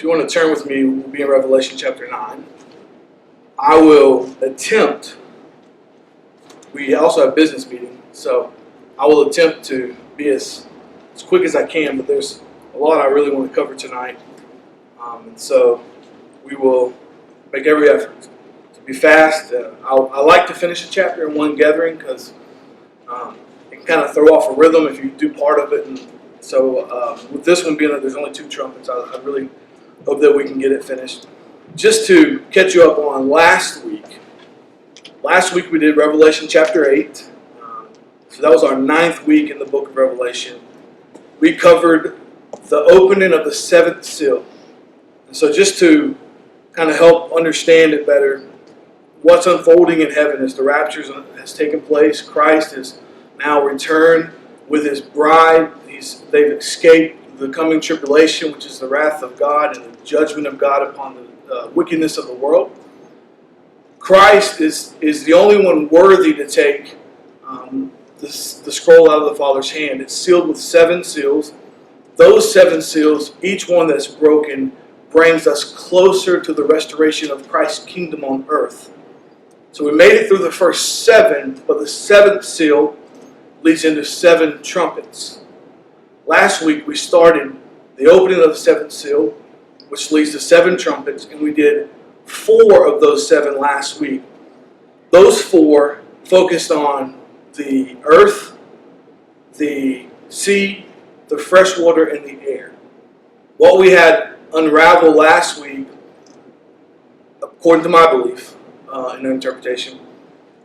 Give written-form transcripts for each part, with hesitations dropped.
you want to turn with me, we'll be in Revelation chapter 9. I will attempt, we also have a business meeting, so I will attempt to be as quick as I can, but there's a lot I really want to cover tonight. And so we will make every effort to be fast. I like to finish a chapter in one gathering because it can kind of throw off a rhythm if you do part of it. And so with this one being that there's only 2 trumpets, I really hope that we can get it finished. Just to catch you up on last week we did Revelation chapter 8. So that was our 9th week in the book of Revelation. We covered the opening of the 7th seal. And so just to kind of help understand it better, what's unfolding in heaven as the rapture has taken place. Christ is now returned with his bride. They've escaped the coming tribulation, which is the wrath of God and the judgment of God upon the wickedness of the world. Christ is the only one worthy to take the scroll out of the Father's hand. It's sealed with 7 seals. Those 7 seals, each one that's broken, brings us closer to the restoration of Christ's kingdom on earth. So we made it through the first 7, but the 7th seal leads into 7 trumpets. Last week we started the opening of the 7th seal, which leads to 7 trumpets, and we did 4 of those 7 last week. Those 4 focused on the earth, the sea, the fresh water, and the air. What we had unraveled last week, according to my belief and interpretation,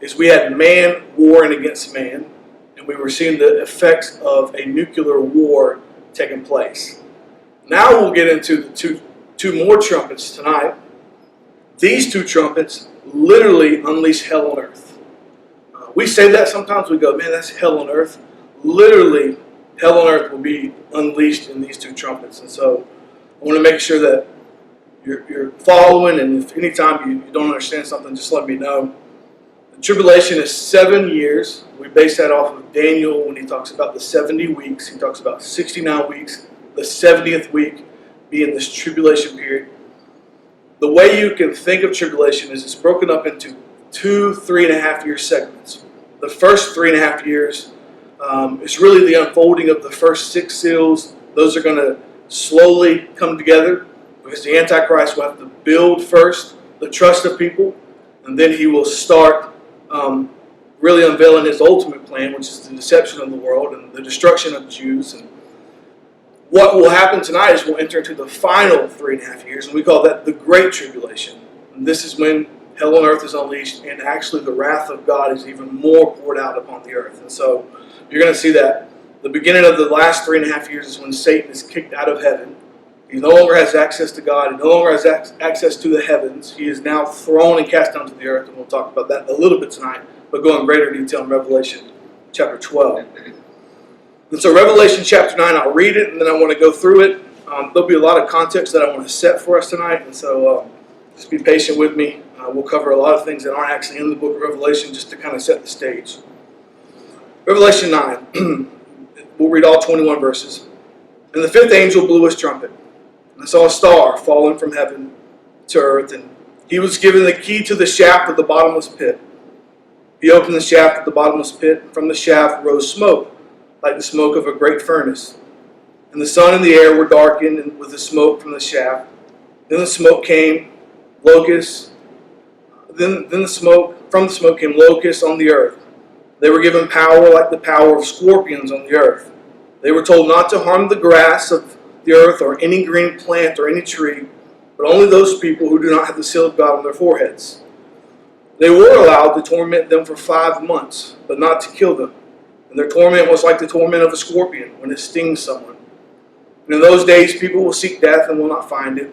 is we had man warring against man, and we were seeing the effects of a nuclear war taking place. Now we'll get into the two more trumpets tonight. These 2 trumpets literally unleash hell on earth. We say that sometimes, we go, man, that's hell on earth. Literally, hell on earth will be unleashed in these 2 trumpets. And so I want to make sure that you're following, and if anytime you don't understand something, just let me know. The tribulation is 7 years. We base that off of Daniel when he talks about the 70 weeks. He talks about 69 weeks, the 70th week being this tribulation period. The way you can think of tribulation is it's broken up into 2 3.5 year segments. The first 3.5 years is really the unfolding of the first 6 seals. Those are going to slowly come together because the Antichrist will have to build first the trust of people, and then he will start really unveiling his ultimate plan, which is the deception of the world and the destruction of the Jews. And what will happen tonight is we'll enter into the final 3.5 years, and we call that the Great Tribulation. And this is when hell on earth is unleashed, and actually the wrath of God is even more poured out upon the earth. And so you're going to see that the beginning of the last 3.5 years is when Satan is kicked out of heaven. He no longer has access to God. He no longer has access to the heavens. He is now thrown and cast down to the earth, and we'll talk about that a little bit tonight, but go in greater detail in Revelation chapter 12. And so Revelation chapter 9, I'll read it, and then I want to go through it. There'll be a lot of context that I want to set for us tonight, and so just be patient with me. We'll cover a lot of things that aren't actually in the book of Revelation just to kind of set the stage. Revelation 9, we'll read all 21 verses. And the 5th angel blew his trumpet, and I saw a star falling from heaven to earth, and he was given the key to the shaft of the bottomless pit. He opened the shaft of the bottomless pit, and from the shaft rose smoke, like the smoke of a great furnace. And the sun and the air were darkened with the smoke from the shaft. Then the smoke came locusts. Then from the smoke came locusts on the earth. They were given power like the power of scorpions on the earth. They were told not to harm the grass of the earth or any green plant or any tree, but only those people who do not have the seal of God on their foreheads. They were allowed to torment them for 5 months, but not to kill them. And their torment was like the torment of a scorpion when it stings someone. And in those days people will seek death and will not find it.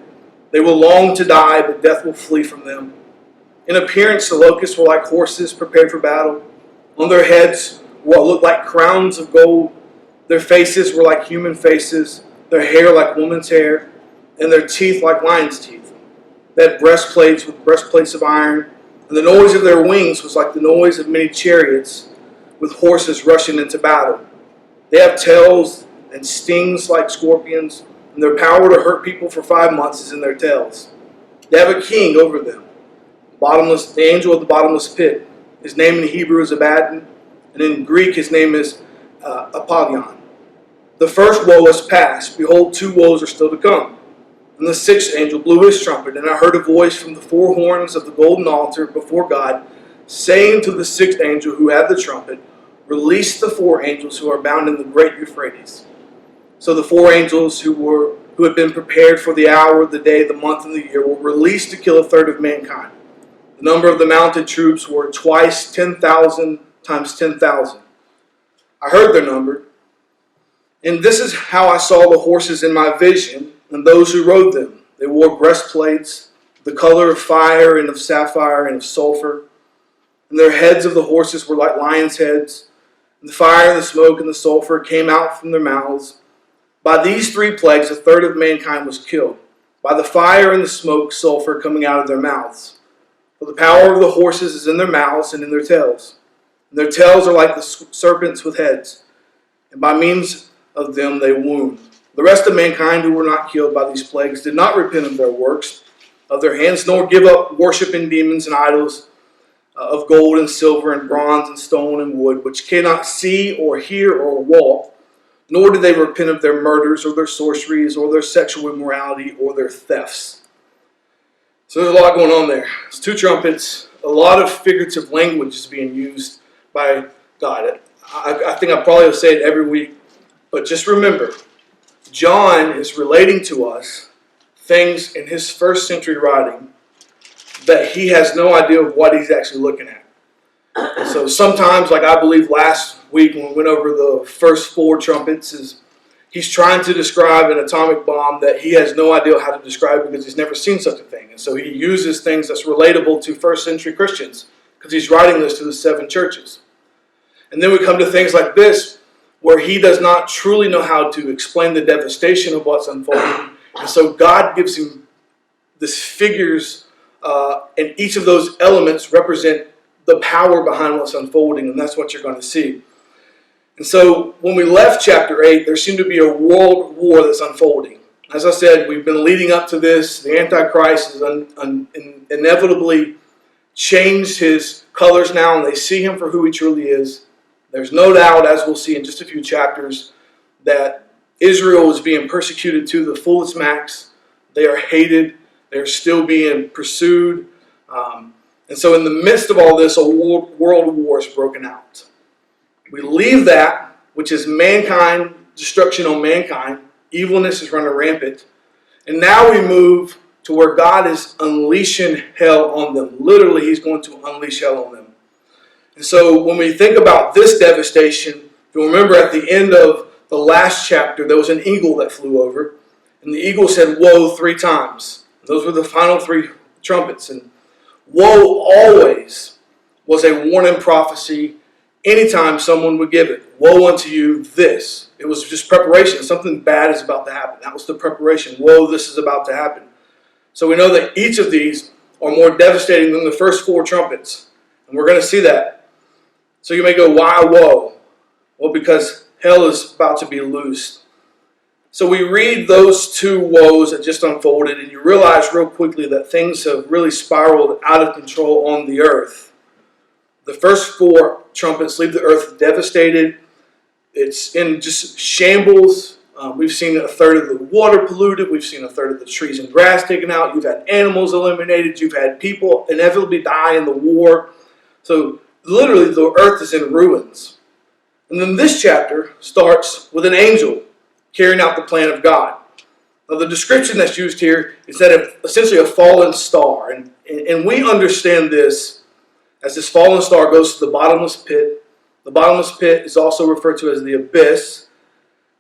They will long to die, but death will flee from them. In appearance, the locusts were like horses prepared for battle. On their heads what looked like crowns of gold. Their faces were like human faces, their hair like woman's hair, and their teeth like lions' teeth. They had breastplates with breastplates of iron, and the noise of their wings was like the noise of many chariots with horses rushing into battle. They have tails and stings like scorpions, and their power to hurt people for 5 months is in their tails. They have a king over them, the angel of the bottomless pit. His name in Hebrew is Abaddon, and in Greek his name is Apollyon. The first woe has passed. Behold, 2 woes are still to come. And the 6th angel blew his trumpet, and I heard a voice from the 4 horns of the golden altar before God, saying to the 6th angel who had the trumpet, release the 4 angels who are bound in the great Euphrates. So the 4 angels who had been prepared for the hour, the day, the month, and the year were released to kill 1/3 of mankind. The number of the mounted troops were twice 10,000 times 10,000. I heard their number, and this is how I saw the horses in my vision and those who rode them. They wore breastplates, the color of fire and of sapphire and of sulfur, and their heads of the horses were like lions' heads, and the fire and the smoke and the sulfur came out from their mouths. By these 3 plagues 1/3 of mankind was killed, by the fire and the smoke, sulfur coming out of their mouths. For the power of the horses is in their mouths and in their tails. And their tails are like the serpents with heads, and by means of them they wound. The rest of mankind who were not killed by these plagues did not repent of their works, of their hands, nor give up worshiping demons and idols of gold and silver and bronze and stone and wood, which cannot see or hear or walk, nor did they repent of their murders or their sorceries or their sexual immorality or their thefts. So there's a lot going on there. It's 2 trumpets. A lot of figurative language is being used by God. I think I probably will say it every week, but just remember, John is relating to us things in his 1st century writing that he has no idea of what he's actually looking at. And so sometimes, like I believe last week when we went over the first 4 trumpets, is he's trying to describe an atomic bomb that he has no idea how to describe because he's never seen such a thing. And so he uses things that's relatable to 1st century Christians because he's writing this to the 7 churches. And then we come to things like this where he does not truly know how to explain the devastation of what's unfolding. And so God gives him this figures, and each of those elements represent the power behind what's unfolding, and that's what you're going to see. And so when we left chapter 8, there seemed to be a world war that's unfolding. As I said, we've been leading up to this. The Antichrist has inevitably changed his colors now, and they see him for who he truly is. There's no doubt, as we'll see in just a few chapters, that Israel is being persecuted to the fullest max. They are hated. They're still being pursued. And so in the midst of all this, a world war is broken out. We leave that, which is mankind, destruction on mankind. Evilness is running rampant. And now we move to where God is unleashing hell on them. Literally, he's going to unleash hell on them. And so when we think about this devastation, you'll remember at the end of the last chapter, there was an eagle that flew over. And the eagle said, woe 3 times. Those were the final 3 trumpets. And woe always was a warning prophecy anytime someone would give it. Woe unto you, this. It was just preparation. Something bad is about to happen. That was the preparation. Woe, this is about to happen. So we know that each of these are more devastating than the first 4 trumpets. And we're going to see that. So you may go, why woe? Well, because hell is about to be loosed. So we read those 2 woes that just unfolded, and you realize real quickly that things have really spiraled out of control on the earth. The first 4 trumpets leave the earth devastated. It's in just shambles. We've seen 1/3 of the water polluted. We've seen 1/3 of the trees and grass taken out. You've had animals eliminated. You've had people inevitably die in the war. So literally the earth is in ruins. And then this chapter starts with an angel carrying out the plan of God. Now the description that's used here is that of essentially a fallen star. And we understand this as this fallen star goes to the bottomless pit. The bottomless pit is also referred to as the abyss.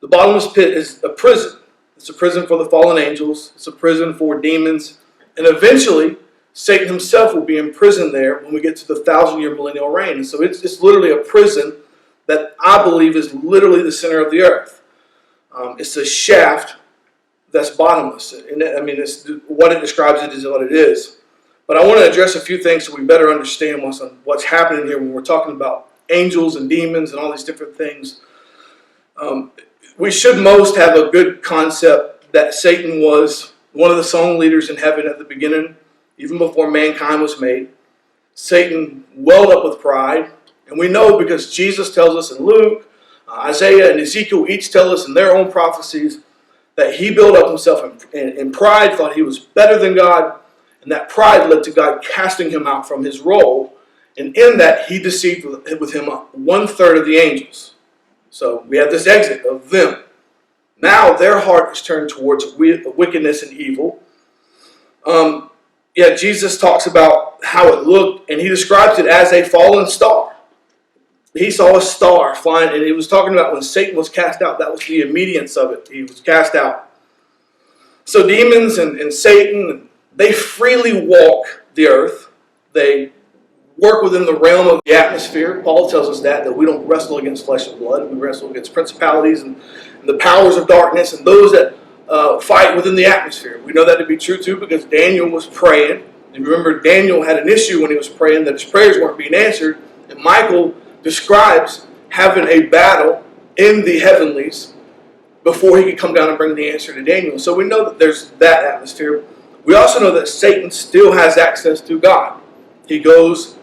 The bottomless pit is a prison. It's a prison for the fallen angels. It's a prison for demons. And eventually, Satan himself will be imprisoned there when we get to the 1,000-year millennial reign. And so it's literally a prison that I believe is literally the center of the earth. It's a shaft that's bottomless. And it's what it describes it is what it is. But I want to address a few things so we better understand what's happening here when we're talking about angels and demons and all these different things. We should most have a good concept that Satan was one of the song leaders in heaven at the beginning, even before mankind was made. Satan welled up with pride. And we know because Jesus tells us in Luke, Isaiah and Ezekiel each tell us in their own prophecies that he built up himself in pride, thought he was better than God, and that pride led to God casting him out from his role. And in that, he deceived with him 1/3 of the angels. So we have this exit of them. Now their heart is turned towards wickedness and evil. Jesus talks about how it looked, and he describes it as a fallen star. He saw a star flying, and he was talking about when Satan was cast out. That was the immediance of it. He was cast out. So demons and Satan, they freely walk the earth. They work within the realm of the atmosphere. Paul tells us that we don't wrestle against flesh and blood. We wrestle against principalities and the powers of darkness and those that fight within the atmosphere. We know that to be true too because Daniel was praying. And remember, Daniel had an issue when he was praying that his prayers weren't being answered. And Michael describes having a battle in the heavenlies before he could come down and bring the answer to Daniel. So we know that there's that atmosphere. We also know that Satan still has access to God. He goes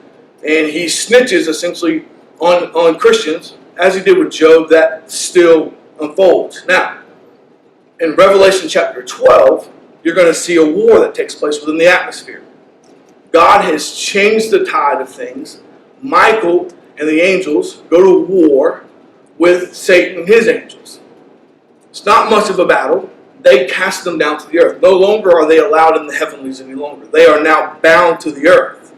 and he snitches essentially on Christians, as he did with Job. That still unfolds. Now, in Revelation chapter 12, you're going to see a war that takes place within the atmosphere. God has changed the tide of things. Michael and the angels go to war with Satan and his angels. It's not much of a battle. They cast them down to the earth. No longer are they allowed in the heavenlies any longer. They are now bound to the earth.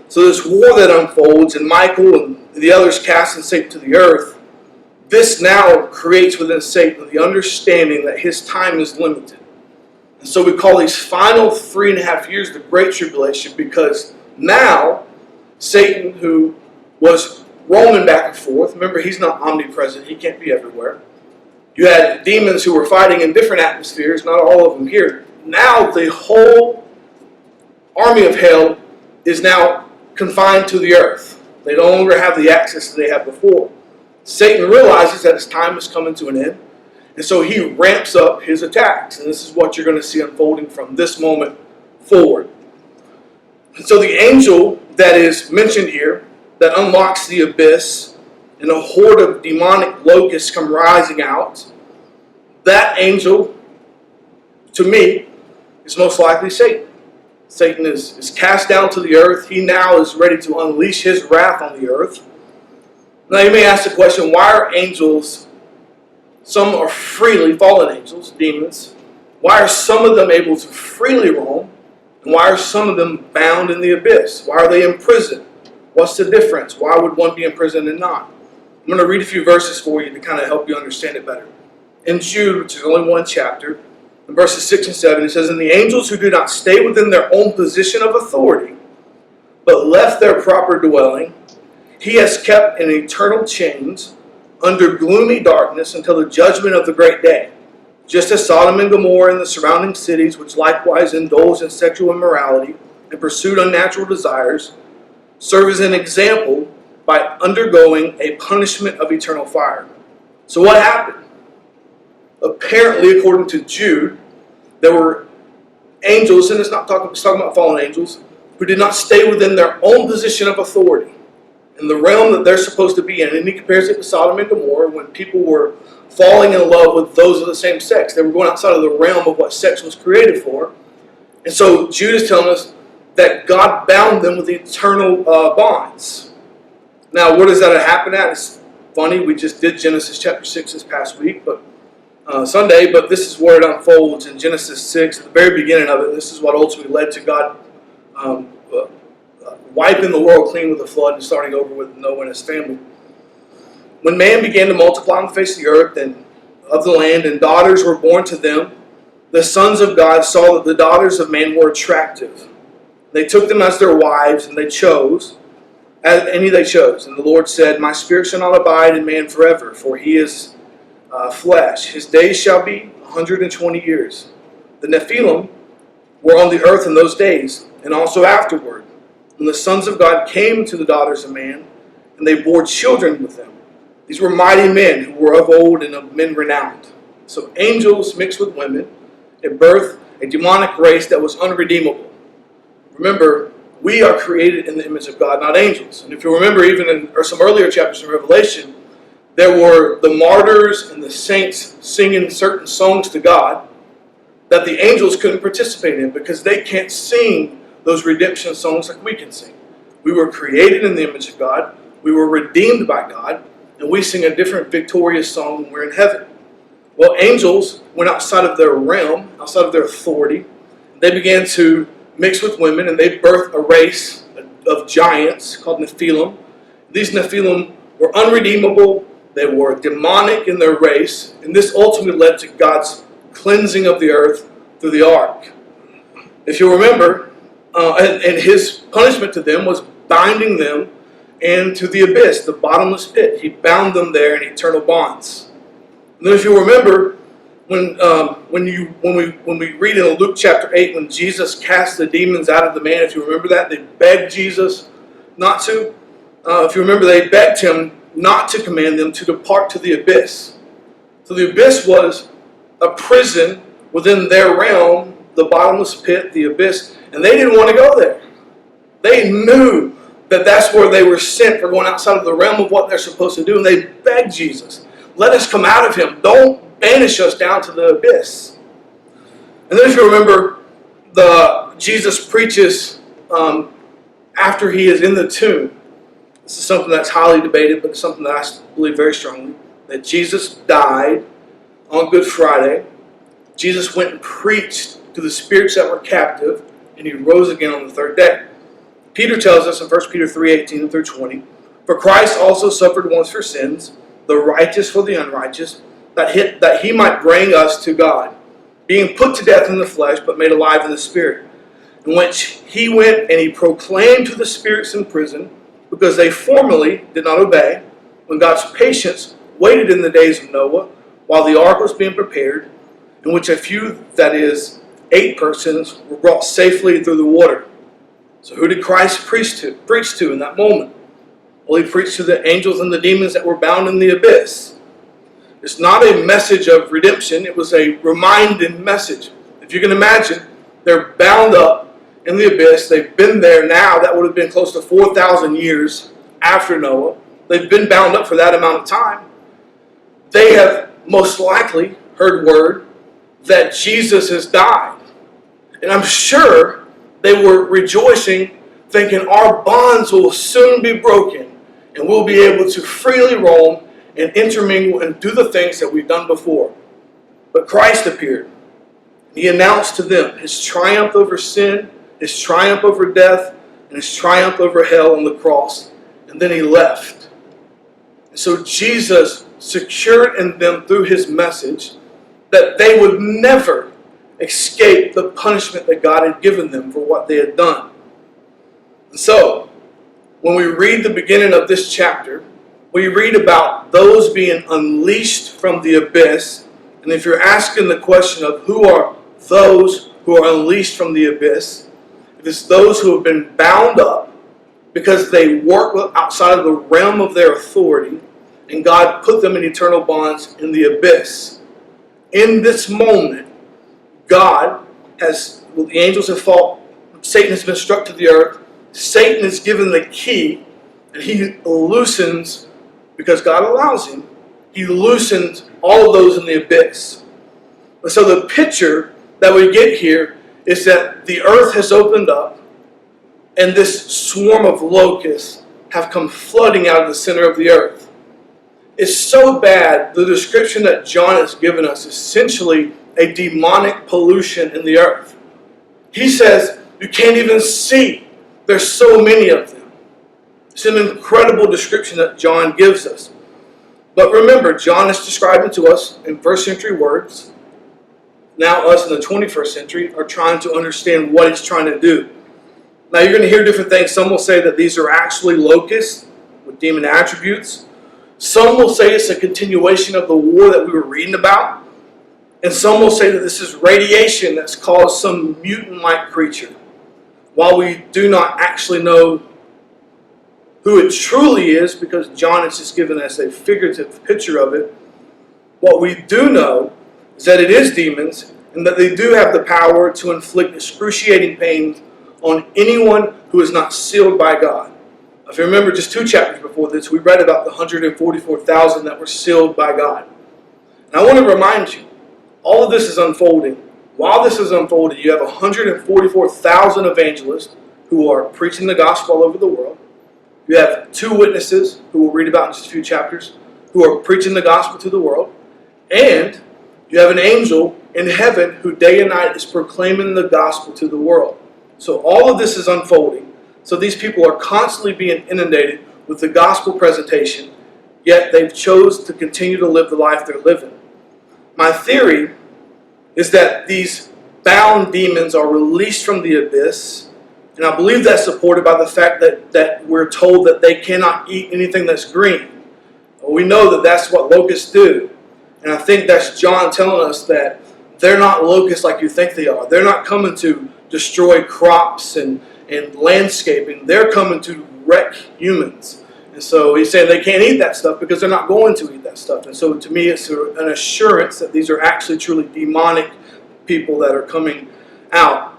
So this war that unfolds, and Michael and the others casting Satan to the earth, this now creates within Satan the understanding that his time is limited. And so we call these final 3.5 years the Great Tribulation, because now Satan, who was roaming back and forth, remember he's not omnipresent, he can't be everywhere. You had demons who were fighting in different atmospheres, not all of them here. Now the whole army of hell is now confined to the earth. They no longer have the access that they had before. Satan realizes that his time is coming to an end, and so he ramps up his attacks. And this is what you're going to see unfolding from this moment forward. And so the angel that is mentioned here, that unlocks the abyss, and a horde of demonic locusts come rising out, that angel, to me, is most likely Satan. Satan is cast down to the earth. He now is ready to unleash his wrath on the earth. Now you may ask the question, why are angels, some are freely, fallen angels, demons, why are some of them able to freely roam, and why are some of them bound in the abyss? Why are they in prison? What's the difference? Why would one be in prison and not? I'm going to read a few verses for you to kind of help you understand it better. In Jude, which is only one chapter, in verses 6 and 7, it says, "And the angels who do not stay within their own position of authority, but left their proper dwelling, he has kept in eternal chains under gloomy darkness until the judgment of the great day. Just as Sodom and Gomorrah and the surrounding cities, which likewise indulged in sexual immorality and pursued unnatural desires, serve as an example by undergoing a punishment of eternal fire." So what happened? Apparently, according to Jude, there were angels, and it's talking about fallen angels, who did not stay within their own position of authority in the realm that they're supposed to be in. And he compares it to Sodom and Gomorrah when people were falling in love with those of the same sex. They were going outside of the realm of what sex was created for. And so Jude is telling us that God bound them with eternal bonds. Now, where does that happen at? It's funny, we just did Genesis chapter 6 this past week, but Sunday, but this is where it unfolds in Genesis 6, at the very beginning of it. This is what ultimately led to God wiping the world clean with a flood and starting over with Noah and his family. When man began to multiply on the face of the earth and of the land, and daughters were born to them, the sons of God saw that the daughters of man were attractive. They took them as their wives, and they chose. And the Lord said, "My spirit shall not abide in man forever, for he is flesh. His days shall be 120 years. The Nephilim were on the earth in those days, and also afterward, when the sons of God came to the daughters of man, and they bore children with them. These were mighty men who were of old and of men renowned. So angels mixed with women, it birthed a demonic race that was unredeemable. Remember, we are created in the image of God, not angels. And if you remember, even in some earlier chapters in Revelation, there were the martyrs and the saints singing certain songs to God that the angels couldn't participate in because they can't sing those redemption songs like we can sing. We were created in the image of God. We were redeemed by God. And we sing a different victorious song when we're in heaven. Well, angels went outside of their realm, outside of their authority. They began to mix with women, and they birthed a race of giants called Nephilim. These Nephilim were unredeemable. They were demonic in their race. And this ultimately led to God's cleansing of the earth through the ark. If you remember, and his punishment to them was binding them into the abyss, the bottomless pit. He bound them there in eternal bonds. And then if you remember, when we read in Luke chapter 8, when Jesus cast the demons out of the man, if you remember that, they begged Jesus not to. If you remember, they begged him not to command them to depart to the abyss. So the abyss was a prison within their realm, the bottomless pit, the abyss, and they didn't want to go there. They knew that that's where they were sent for going outside of the realm of what they're supposed to do, and they begged Jesus, let us come out of him. Don't banish us down to the abyss. And then if you remember, Jesus preaches after he is in the tomb. This is something that's highly debated, but it's something that I believe very strongly, that Jesus died on Good Friday. Jesus went and preached to the spirits that were captive, and he rose again on the third day. Peter tells us in 1 Peter 3:18 through 20, for Christ also suffered once for sins, the righteous for the unrighteous, that he might bring us to God, being put to death in the flesh, but made alive in the spirit, in which he went and he proclaimed to the spirits in prison, because they formerly did not obey, when God's patience waited in the days of Noah, while the ark was being prepared, in which a few, that is, 8 persons, were brought safely through the water. So who did Christ preach to in that moment? Well, he preached to the angels and the demons that were bound in the abyss. It's not a message of redemption. It was a reminding message. If you can imagine, they're bound up in the abyss. They've been there now. That would have been close to 4,000 years after Noah. They've been bound up for that amount of time. They have most likely heard word that Jesus has died. And I'm sure they were rejoicing, thinking our bonds will soon be broken and we'll be able to freely roam and intermingle and do the things that we've done before. But Christ appeared. He announced to them his triumph over sin, his triumph over death, and his triumph over hell on the cross. And then he left. And so Jesus secured in them through his message that they would never escape the punishment that God had given them for what they had done. And so, when we read the beginning of this chapter, we read about those being unleashed from the abyss. And if you're asking the question of who are those who are unleashed from the abyss, it is those who have been bound up because they work outside of the realm of their authority, and God put them in eternal bonds in the abyss. In this moment, God has, well, the angels have fallen, Satan has been struck to the earth, Satan is given the key, and he loosens, because God allows him, he loosens all of those in the abyss. And so the picture that we get here is that the earth has opened up, and this swarm of locusts have come flooding out of the center of the earth. It's so bad, the description that John has given us is essentially a demonic pollution in the earth. He says you can't even see. There's so many of them. It's an incredible description that John gives us. But remember, John is describing to us in first century words. Now us in the 21st century are trying to understand what he's trying to do. Now you're going to hear different things. Some will say that these are actually locusts with demon attributes. Some will say it's a continuation of the war that we were reading about. And some will say that this is radiation that's caused some mutant-like creature. While we do not actually know who it truly is, because John has just given us a figurative picture of it, what we do know is that it is demons and that they do have the power to inflict excruciating pain on anyone who is not sealed by God. If you remember just 2 chapters before this, we read about the 144,000 that were sealed by God. And I want to remind you, all of this is unfolding. While this is unfolding, you have 144,000 evangelists who are preaching the gospel all over the world. You have 2 witnesses, who we'll read about in just a few chapters, who are preaching the gospel to the world. And you have an angel in heaven who day and night is proclaiming the gospel to the world. So all of this is unfolding. So these people are constantly being inundated with the gospel presentation, yet they've chose to continue to live the life they're living. My theory is that these bound demons are released from the abyss, and I believe that's supported by the fact that we're told that they cannot eat anything that's green. Well, we know that that's what locusts do, and I think that's John telling us that they're not locusts like you think they are. They're not coming to destroy crops and landscaping. They're coming to wreck humans. And so he's saying they can't eat that stuff because they're not going to eat that stuff. And so to me, it's an assurance that these are actually truly demonic people that are coming out.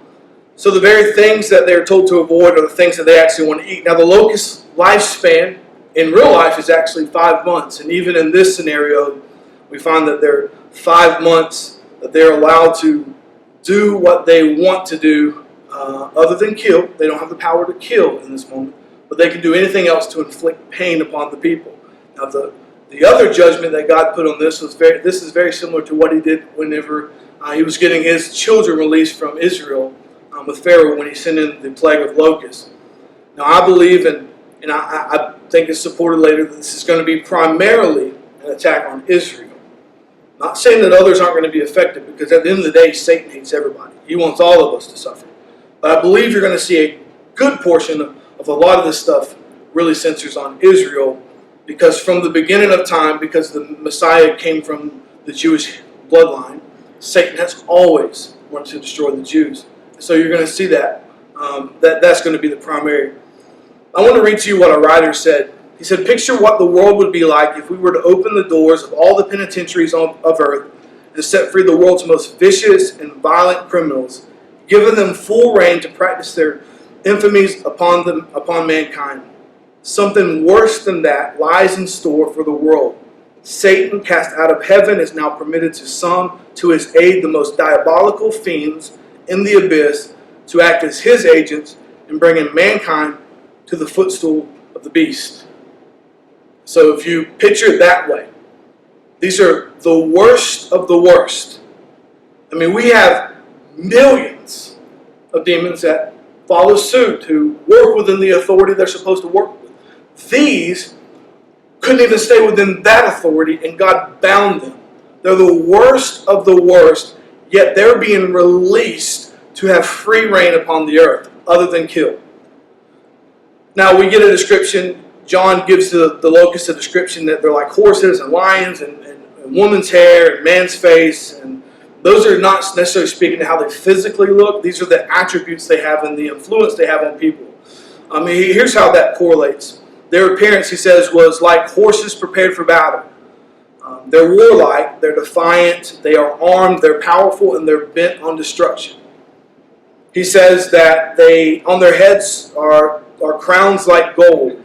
So the very things that they're told to avoid are the things that they actually want to eat. Now the locust lifespan in real life is actually 5 months. And even in this scenario, we find that they're 5 months that they're allowed to do what they want to do other than kill. They don't have the power to kill in this moment, but they can do anything else to inflict pain upon the people. Now, the other judgment that God put on this is very similar to what he did whenever he was getting his children released from Israel with Pharaoh when he sent in the plague of locusts. Now, I believe, and I think it's supported later, that this is going to be primarily an attack on Israel. Not saying that others aren't going to be affected, because at the end of the day, Satan hates everybody. He wants all of us to suffer. But I believe you're going to see a good portion of a lot of this stuff really centers on Israel, because from the beginning of time, because the Messiah came from the Jewish bloodline, Satan has always wanted to destroy the Jews. So you're going to see that. That's going to be the primary. I want to read to you what a writer said. He said, "Picture what the world would be like if we were to open the doors of all the penitentiaries of earth and set free the world's most vicious and violent criminals, giving them full reign to practice their infamies upon mankind. Something worse than that lies in store for the world. Satan, cast out of heaven, is now permitted to summon to his aid the most diabolical fiends in the abyss to act as his agents in bringing mankind to the footstool of the beast." So if you picture it that way, these are the worst of the worst. I mean, we have millions of demons that follow suit, who work within the authority they're supposed to work with. These couldn't even stay within that authority, and God bound them. They're the worst of the worst, yet they're being released to have free reign upon the earth, other than kill. Now we get a description. John gives the locusts a description that they're like horses and lions and woman's hair and man's face. And those are not necessarily speaking to how they physically look. These are the attributes they have and the influence they have on people. I mean, here's how that correlates. Their appearance, he says, was like horses prepared for battle. They're warlike, they're defiant, they are armed, they're powerful, and they're bent on destruction. He says that on their heads are crowns like gold.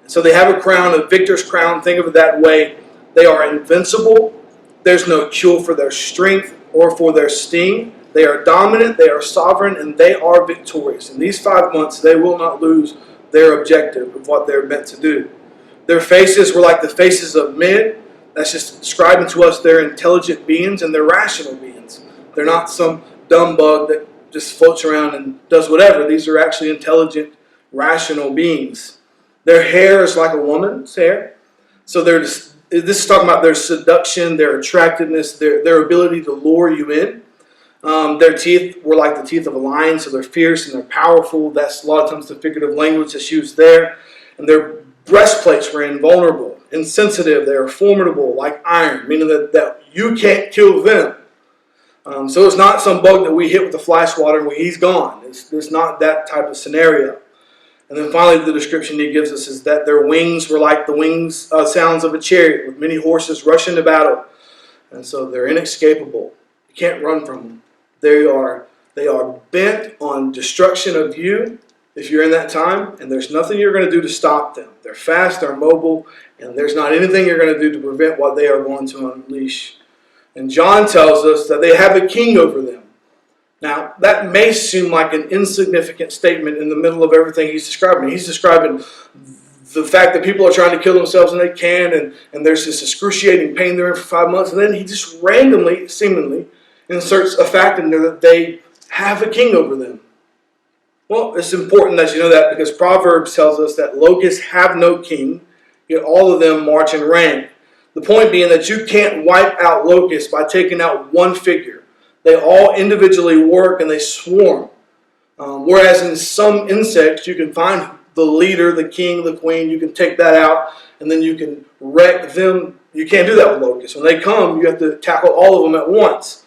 So they have a crown, a victor's crown. Think of it that way. They are invincible. There's no cure for their strength or for their sting. They are dominant, they are sovereign, and they are victorious. In these 5 months, they will not lose their objective of what they're meant to do. Their faces were like the faces of men. That's just describing to us they're intelligent beings and they're rational beings. They're not some dumb bug that just floats around and does whatever. These are actually intelligent, rational beings. Their hair is like a woman's hair. So this is talking about their seduction, their attractiveness, their ability to lure you in. Their teeth were like the teeth of a lion, so they're fierce and they're powerful. That's a lot of times the figurative language that's used there. And their breastplates were invulnerable, insensitive. They are formidable, like iron, meaning that you can't kill them. So it's not some bug that we hit with the fly swatter and he's gone. It's not that type of scenario. And then finally, the description he gives us is that their wings were like the sounds of a chariot with many horses rushing to battle. And so they're inescapable. You can't run from them. They are bent on destruction of you if you're in that time, and there's nothing you're going to do to stop them. They're fast, they're mobile, and there's not anything you're going to do to prevent what they are going to unleash. And John tells us that they have a king over them. Now, that may seem like an insignificant statement in the middle of everything he's describing. He's describing the fact that people are trying to kill themselves and they can, and there's this excruciating pain they're in for 5 months, and then he just randomly, seemingly, inserts a fact in there that they have a king over them. Well, it's important that you know that because Proverbs tells us that locusts have no king, yet all of them march in rank. The point being that you can't wipe out locusts by taking out one figure. They all individually work and they swarm. Whereas in some insects, you can find the leader, the king, the queen, you can take that out and then you can wreck them. You can't do that with locusts. When they come, you have to tackle all of them at once.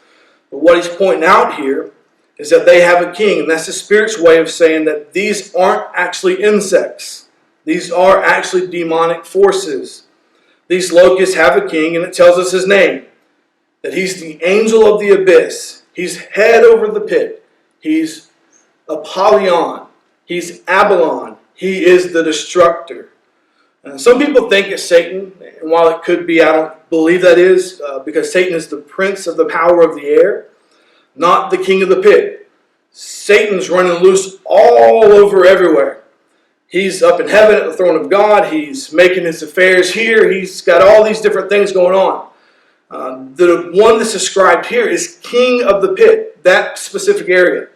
But what he's pointing out here is that they have a king, and that's the Spirit's way of saying that these aren't actually insects. These are actually demonic forces. These locusts have a king, and it tells us his name. That he's the angel of the abyss. He's head over the pit. He's Apollyon. He's Abaddon. He is the destructor. And some people think it's Satan, and while it could be, I don't believe that is, because Satan is the prince of the power of the air, not the king of the pit. Satan's running loose all over everywhere. He's up in heaven at the throne of God. He's making his affairs here. He's got all these different things going on. The one that's described here is king of the pit, that specific area.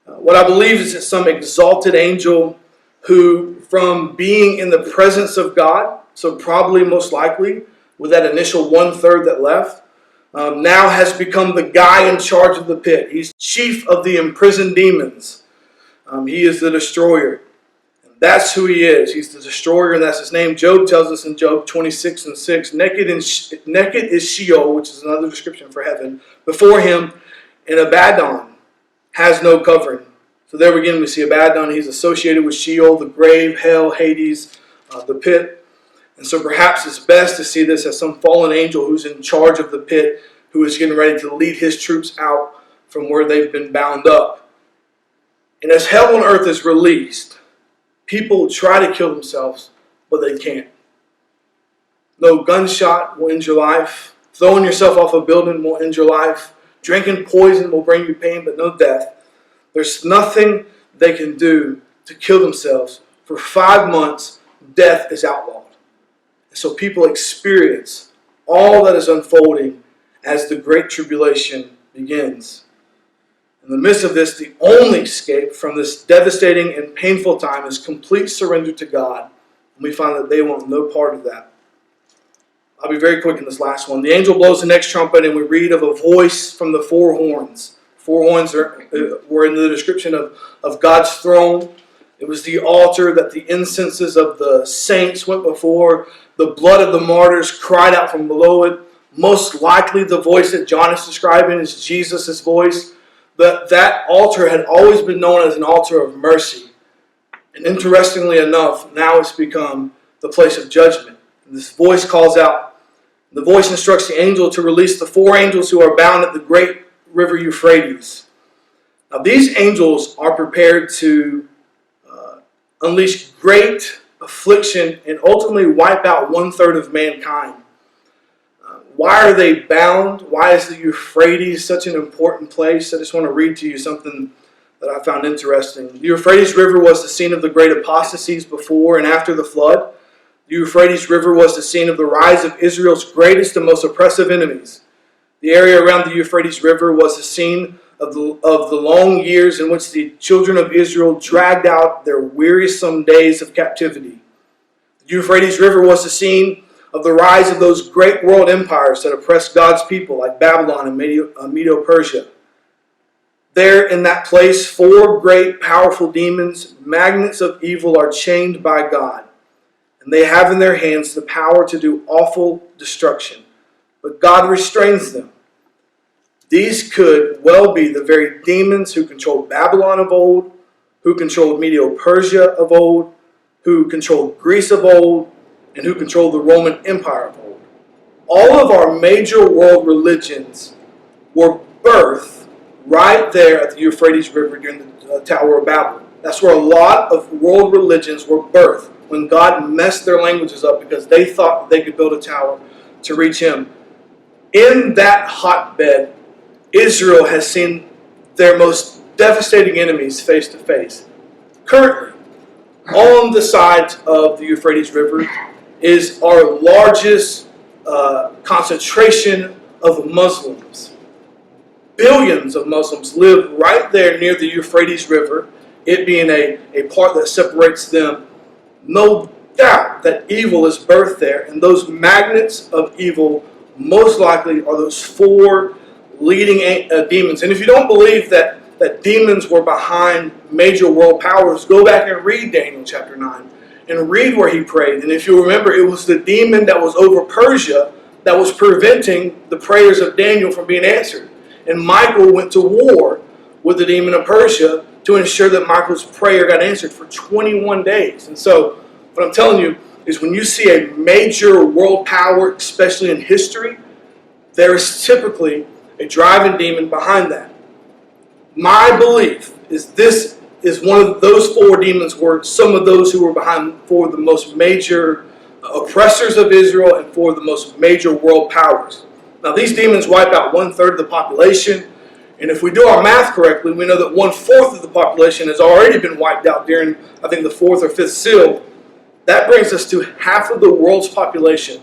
What I believe is it's some exalted angel who, from being in the presence of God, so probably most likely with that initial 1/3 that left, now has become the guy in charge of the pit. He's chief of the imprisoned demons. He is the destroyer. And that's who he is. He's the destroyer, and that's his name. Job tells us in Job 26:6, naked is Sheol, which is another description for heaven, before him, and Abaddon has no covering. So there again we see Abaddon. He's associated with Sheol, the grave, hell, Hades, the pit. And so perhaps it's best to see this as some fallen angel who's in charge of the pit, who is getting ready to lead his troops out from where they've been bound up. And as hell on earth is released, people try to kill themselves, but they can't. No gunshot will end your life. Throwing yourself off a building will end your life. Drinking poison will bring you pain, but no death. There's nothing they can do to kill themselves. For 5 months, death is outlawed. And so people experience all that is unfolding as the Great Tribulation begins. In the midst of this, the only escape from this devastating and painful time is complete surrender to God. And we find that they want no part of that. I'll be very quick in this last one. The angel blows the next trumpet, and we read of a voice from the four horns. Four horns were in the description of God's throne. It was the altar that the incenses of the saints went before. The blood of the martyrs cried out from below it. Most likely the voice that John is describing is Jesus' voice. But that altar had always been known as an altar of mercy. And interestingly enough, now it's become the place of judgment. And this voice calls out. The voice instructs the angel to release the 4 angels who are bound at the great river Euphrates. Now these angels are prepared to unleash great affliction and ultimately wipe out 1/3 of mankind. Why are they bound? Why is the Euphrates such an important place? I just want to read to you something that I found interesting. The Euphrates River was the scene of the great apostasies before and after the flood. The Euphrates River was the scene of the rise of Israel's greatest and most oppressive enemies. The area around the Euphrates River was the scene of the long years in which the children of Israel dragged out their wearisome days of captivity. The Euphrates River was the scene of the rise of those great world empires that oppressed God's people, like Babylon and Medo-Persia. There in that place, 4 great powerful demons, magnets of evil, are chained by God. And they have in their hands the power to do awful destruction. But God restrains them. These could well be the very demons who controlled Babylon of old, who controlled Medo-Persia of old, who controlled Greece of old, and who controlled the Roman Empire of old. All of our major world religions were birthed right there at the Euphrates River during the Tower of Babel. That's where a lot of world religions were birthed, when God messed their languages up because they thought they could build a tower to reach Him. In that hotbed, Israel has seen their most devastating enemies face to face. Currently, on the sides of the Euphrates River is our largest concentration of Muslims. Billions of Muslims live right there near the Euphrates River, it being a part that separates them. No doubt that evil is birthed there, and those magnets of evil most likely are those four leading demons. And if you don't believe that demons were behind major world powers, go back and read Daniel chapter 9 and read where he prayed. And if you remember, it was the demon that was over Persia that was preventing the prayers of Daniel from being answered. And Michael went to war with the demon of Persia to ensure that Michael's prayer got answered for 21 days. And so what I'm telling you is, when you see a major world power, especially in history, there is typically a driving demon behind that. My belief is this is one of those four demons were some of those who were behind for the most major oppressors of Israel and for the most major world powers. Now, these demons wipe out 1/3 of the population, and if we do our math correctly, we know that 1/4 of the population has already been wiped out during, I think, the 4th or 5th seal. That brings us to half of the world's population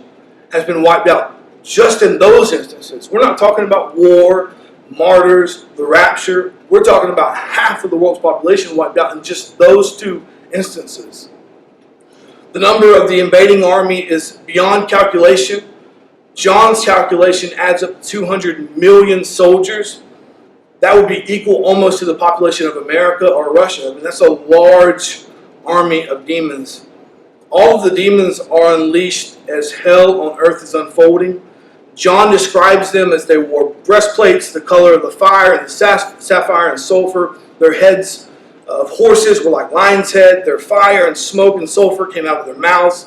has been wiped out just in those instances. We're not talking about war, martyrs, the rapture. We're talking about half of the world's population wiped out in just those two instances. The number of the invading army is beyond calculation. John's calculation adds up to 200 million soldiers. That would be equal almost to the population of America or Russia. I mean, that's a large army of demons. All of the demons are unleashed as hell on earth is unfolding. John describes them as they wore breastplates, the color of the fire, and the sapphire and sulfur. Their heads of horses were like lion's head. Their fire and smoke and sulfur came out of their mouths.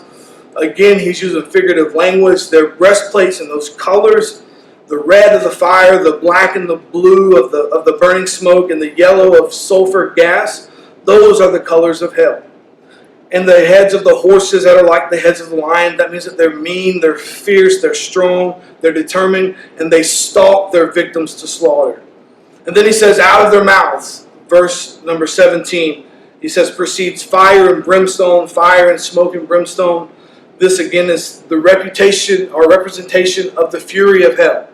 Again, he's using figurative language. Their breastplates and those colors, the red of the fire, the black and the blue of the burning smoke, and the yellow of sulfur gas, those are the colors of hell. And the heads of the horses that are like the heads of the lion, that means that they're mean, they're fierce, they're strong, they're determined, and they stalk their victims to slaughter. And then he says, out of their mouths, verse number 17, he says, proceeds fire and brimstone, fire and smoke and brimstone. This again is the reputation or representation of the fury of hell.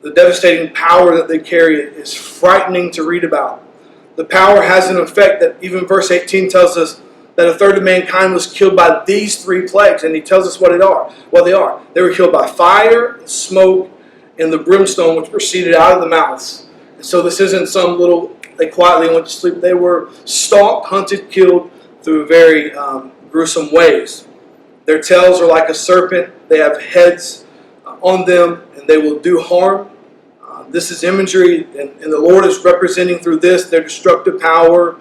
The devastating power that they carry is frightening to read about. The power has an effect that even verse 18 tells us that 1/3 of mankind was killed by these three plagues, and he tells us what they are. They were killed by fire, smoke, and the brimstone which proceeded out of the mouths. And so this isn't some little, they quietly went to sleep. They were stalked, hunted, killed through very gruesome ways. Their tails are like a serpent. They have heads on them, and they will do harm. This is imagery, and the Lord is representing through this their destructive power.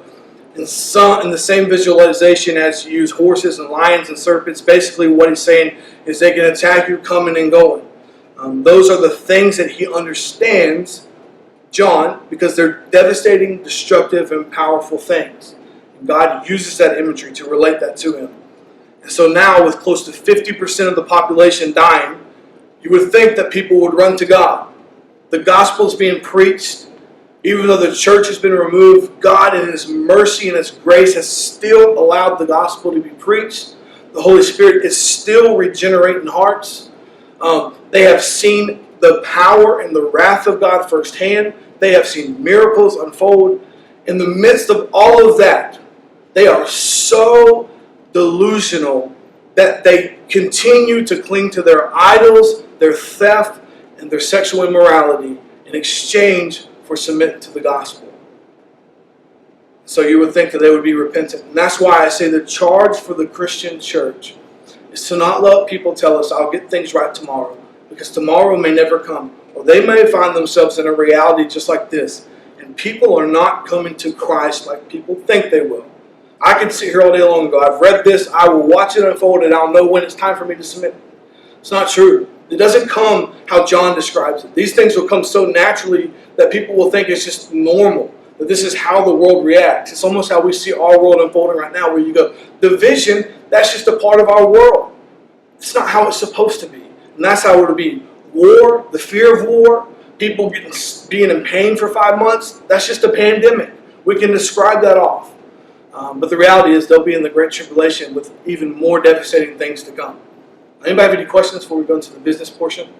In the same visualization as you use horses and lions and serpents, basically what he's saying is they can attack you coming and going. Those are the things that he understands, John, because they're devastating, destructive, and powerful things. And God uses that imagery to relate that to him. And so now, with close to 50% of the population dying, you would think that people would run to God. The gospel is being preached. Even though the church has been removed, God in His mercy and His grace has still allowed the gospel to be preached. The Holy Spirit is still regenerating hearts. They have seen the power and the wrath of God firsthand. They have seen miracles unfold. In the midst of all of that, they are so delusional that they continue to cling to their idols, their theft, and their sexual immorality in exchange for submitting to the gospel. So you would think that they would be repentant. And that's why I say the charge for the Christian church is to not let people tell us, I'll get things right tomorrow. Because tomorrow may never come. Or they may find themselves in a reality just like this. And people are not coming to Christ like people think they will. I could sit here all day long and go, I've read this, I will watch it unfold, and I'll know when it's time for me to submit. It's not true. It doesn't come how John describes it. These things will come so naturally that people will think it's just normal, that this is how the world reacts. It's almost how we see our world unfolding right now, where you go, division, that's just a part of our world. It's not how it's supposed to be. And that's how it would be. War, the fear of war, people being in pain for 5 months, that's just a pandemic. We can describe that off. But the reality is they'll be in the Great Tribulation with even more devastating things to come. Anybody have any questions before we go into the business portion?